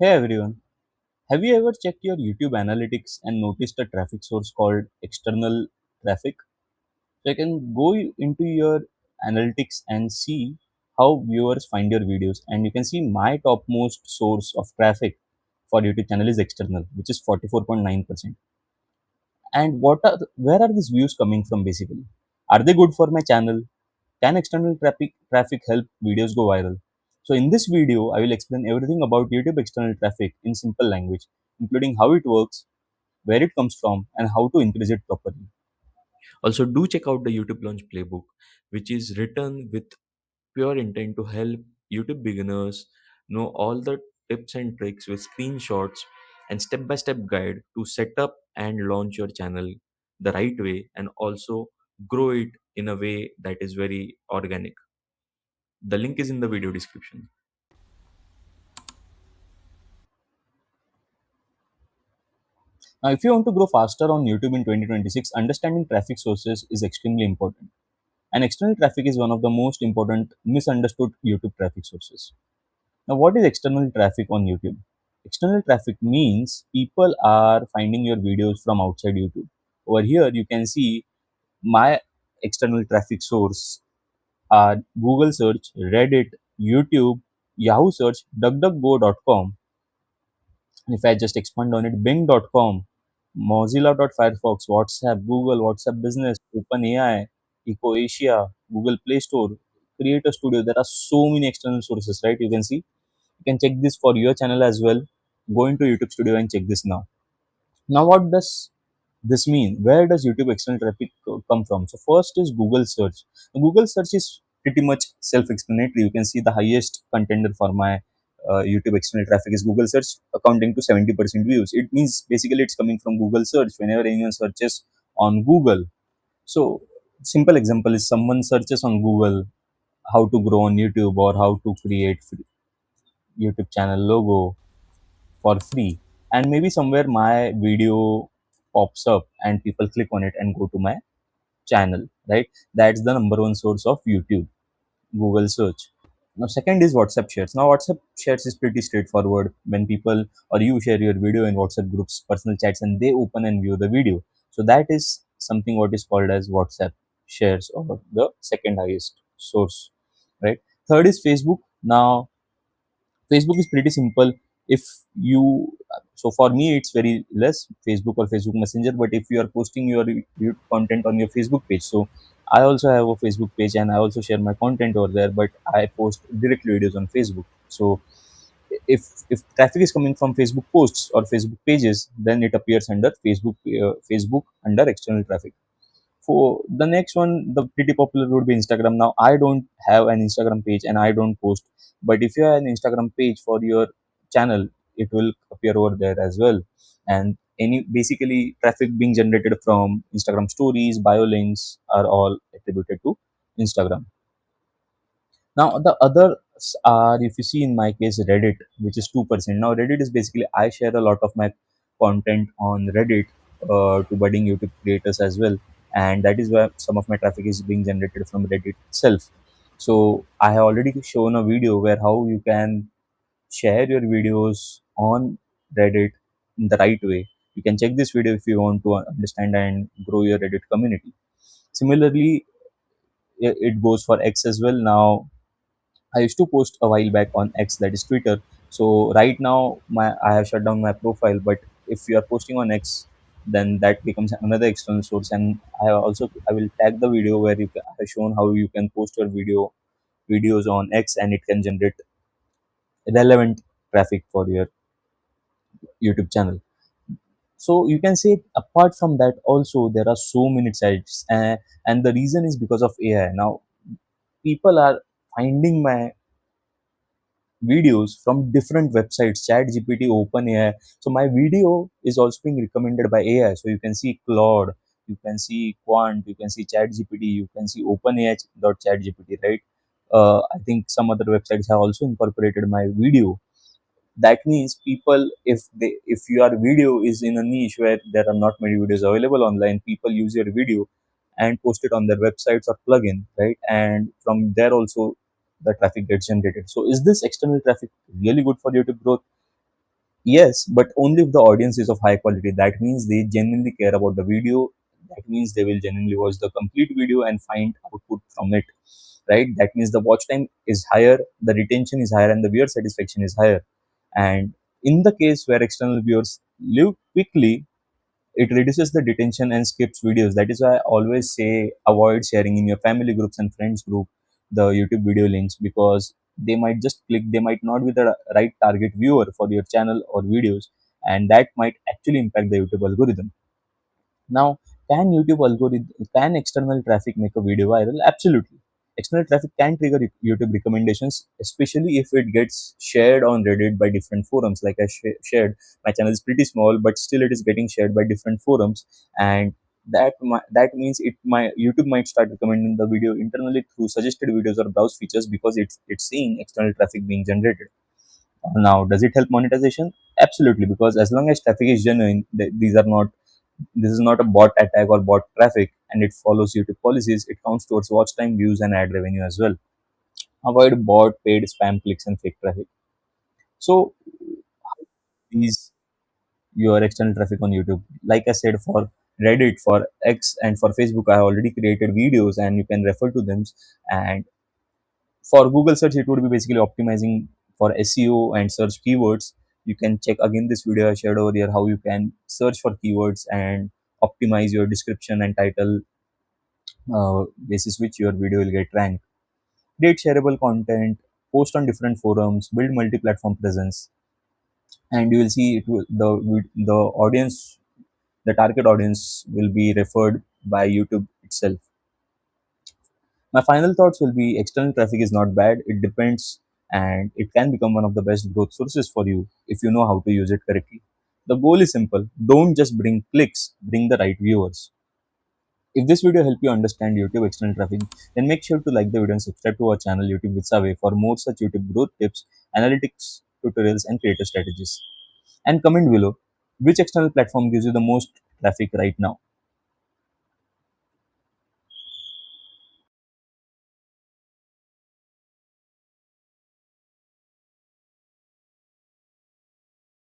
Hey everyone, have you ever checked your YouTube analytics and noticed a traffic source called external traffic? So you can go into your analytics and see how viewers find your videos, and you can see my topmost source of traffic for YouTube channel is external, which is 44.9%. And where are these views coming from basically? Are they good for my channel? Can external traffic help videos go viral? So in this video, I will explain everything about YouTube external traffic in simple language, including how it works, where it comes from, and how to increase it properly. Also, do check out the YouTube Launch Playbook, which is written with pure intent to help YouTube beginners know all the tips and tricks with screenshots and step by step guide to set up and launch your channel the right way and also grow it in a way that is very organic. The link is in the video description. Now, if you want to grow faster on YouTube in 2026, understanding traffic sources is extremely important. And external traffic is one of the most important misunderstood YouTube traffic sources. Now, what is external traffic on YouTube? External traffic means people are finding your videos from outside YouTube. Over here, you can see my external traffic source are Google search, Reddit, YouTube, Yahoo search, DuckDuckGo.com. And if I just expand on it, Bing.com, Mozilla.firefox, WhatsApp, Google, WhatsApp Business, OpenAI, EcoAsia, Google Play Store, Creator Studio. There are so many external sources, right? You can see. You can check this for your channel as well. Go into YouTube Studio and check this now. Now, what does this mean? Where does YouTube external traffic come from? So, first is Google search. Google search is pretty much self-explanatory. You can see the highest contender for my YouTube external traffic is Google search, accounting to 70% views. It means basically it's coming from Google search. Whenever anyone searches on Google, so simple example is someone searches on Google how to grow on YouTube or how to create YouTube channel logo for free, and maybe somewhere my video pops up and people click on it and go to my channel, right? That's the number one source of YouTube, Google search. Now second is WhatsApp shares. Now WhatsApp shares is pretty straightforward. When people or you share your video in WhatsApp groups, personal chats, and they open and view the video, so that is something what is called as WhatsApp shares, or the second highest source, right? Third is Facebook. Now Facebook is pretty simple. If you, so for me, it's very less Facebook or Facebook Messenger. But if you are posting your content on your Facebook page, so I also have a Facebook page and I also share my content over there. But I post directly videos on Facebook. So if traffic is coming from Facebook posts or Facebook pages, then it appears under Facebook under external traffic. For the next one, the pretty popular would be Instagram. Now, I don't have an Instagram page and I don't post, but if you have an Instagram page for your channel, it will appear over there as well. And any basically traffic being generated from Instagram stories, bio links are all attributed to Instagram. Now, the others are, if you see in my case, Reddit, which is 2%. Now, Reddit is basically I share a lot of my content on Reddit to budding YouTube creators as well. And that is where some of my traffic is being generated from Reddit itself. So, I have already shown a video where how you can share your videos on Reddit in the right way. You can check this video if you want to understand and grow your Reddit community. Similarly, it goes for X as well. Now, I used to post a while back on X, that is Twitter. So right now, my I have shut down my profile. But if you are posting on X, then that becomes another external source. And I will tag the video where I have shown how you can post your videos on X, and it can generate relevant traffic for your YouTube channel. So you can say apart from that, also there are so many sites, and the reason is because of AI. Now people are finding my videos from different websites, chat gpt, OpenAI. So my video is also being recommended by AI. So you can see Claude, you can see Quant, you can see chat gpt, you can see OpenAI chat gpt, right? I think some other websites have also incorporated my video. That means people, if your video is in a niche where there are not many videos available online, people use your video and post it on their websites or plugin, right? And from there also the traffic gets generated. So is this external traffic really good for YouTube growth? Yes, but only if the audience is of high quality. That means they genuinely care about the video. That means they will genuinely watch the complete video and find output from it. Right? That means the watch time is higher, the retention is higher, and the viewer satisfaction is higher. And in the case where external viewers leave quickly, it reduces the detention and skips videos. That is why I always say avoid sharing in your family groups and friends group the YouTube video links, because they might just click, they might not be the right target viewer for your channel or videos, and that might actually impact the YouTube algorithm. Now, can external traffic make a video viral? Absolutely. External traffic can trigger YouTube recommendations, especially if it gets shared on Reddit by different forums. Like I shared, my channel is pretty small, but still it is getting shared by different forums, and that means my YouTube might start recommending the video internally through suggested videos or browse features, because it's seeing external traffic being generated. Now, does it help monetization? Absolutely, because as long as traffic is genuine, this is not a bot attack or bot traffic, and it follows YouTube policies. It counts towards watch time, views, and ad revenue as well. Avoid bot, paid spam clicks, and fake traffic. So, these your external traffic on YouTube. Like I said, for Reddit, for X, and for Facebook, I have already created videos, and you can refer to them. And for Google search, it would be basically optimizing for SEO and search keywords. You can check again this video I shared over here, how you can search for keywords and optimize your description and title, basis which your video will get ranked. Create shareable content, post on different forums, build multi-platform presence, and you will see the audience, the target audience will be referred by YouTube itself. My final thoughts will be external traffic is not bad. It depends, and it can become one of the best growth sources for you if you know how to use it correctly. The goal is simple. Don't just bring clicks, bring the right viewers. If this video helped you understand YouTube external traffic, then make sure to like the video and subscribe to our channel YouTube with Saave for more such YouTube growth tips, analytics, tutorials, and creator strategies. And comment below which external platform gives you the most traffic right now.